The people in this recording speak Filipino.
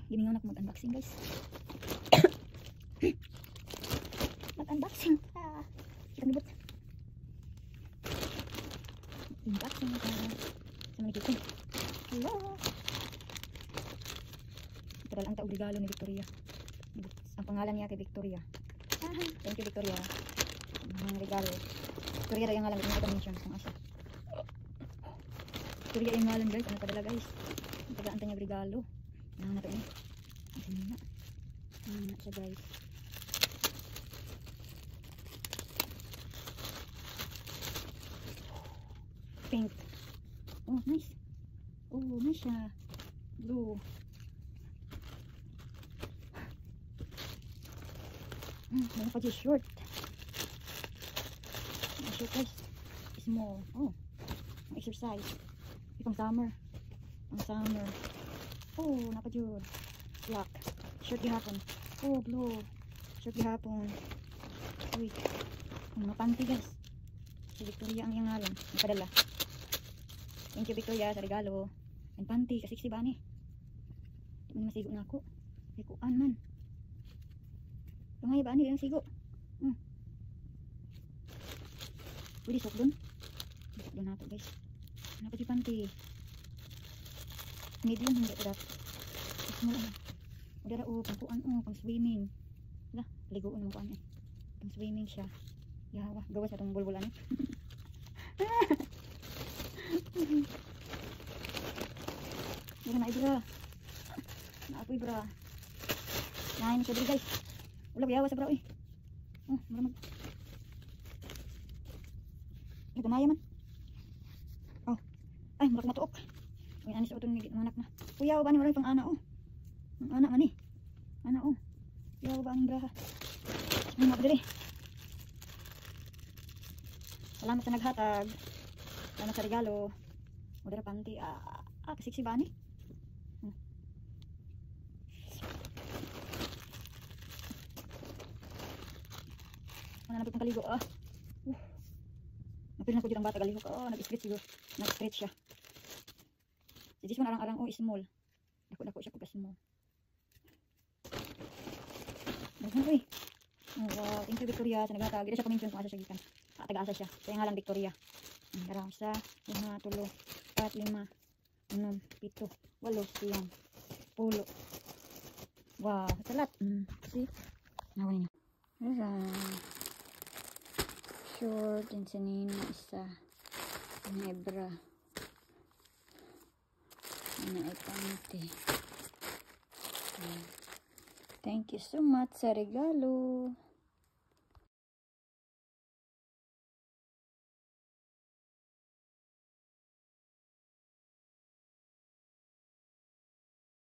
Giningaw na ko mag-unboxing guys. Mag-unboxing. Kita nibot. Unboxing na tayo. Sa mga kita. Hello. Ito lang ang taong regalo ni Victoria. Ang pangalan niya kay Victoria. Thank you Victoria. Ang regalo. Victoria daw yung ngalan. Hindi ko mention kung asa. Victoria yung ngalan guys. Ano padala guys? Ang tagaan niya regalo. Ano na ito eh. Ano na siya guys. Pink. Oh nice. Oh nice siya. Blue. Meron pa dyan short. Ang short guys. Small. Oh. Ang exercise. Pang summer. Ang summer. Oh, napa dyan. Black. Short gihapon. Oh, blue. Short gihapon. Wait. Ang mga panty guys. Si Victoria ang iyang ngalan. Napadala. Thank you Victoria sa regalo. Ang panty. Kasi ba ni? Hindi mo masigo na ako. Ikuan man. Tungay ba ni yung sigo? Pwede sok dun. Sok dun nato guys. Ano pa di panty? Medium hindi ko dapat. Small ano. Udara pangkuan pang swimming. Wala, liguan mo kuan eh. Pang swimming siya. Yawa, gawas na itong bulbulan eh. Hindi na ibra. Naapoy bra. Nahin siya dito guys. Wala biyawa sa bra eh. Oh, maramag. Ay, gumaya man. Oh. Ay, marak matuok. May anis o ito ng anak na. Kuyaw ba ni wala pang ana oh. Ang anak man eh. Ana oh. Kuyaw ba ang braha. Ay, makadali. Salamat sa naghatag. Salamat sa regalo. Udara panty. Kasiksi ba ni? Ano na kaligo napil na ko dito ang bata kaligo nag-stretch siguro. Nag-stretch siya. Si this one arang-arang small. Dako-dako siya pagka small. Daghan uy. Oh, wow, thank you Victoria sa naghatag. Dito siya kumintion kung asa siya gikan. Taga-asa siya. Kaya nga lang Victoria. Darang sa 5, 3, 4, 5, 6, 7, 8, 10. Wow, salat. See? Naway niyo. Short and sanina isa nebra ano ay panty. Thank you so much sa regalo.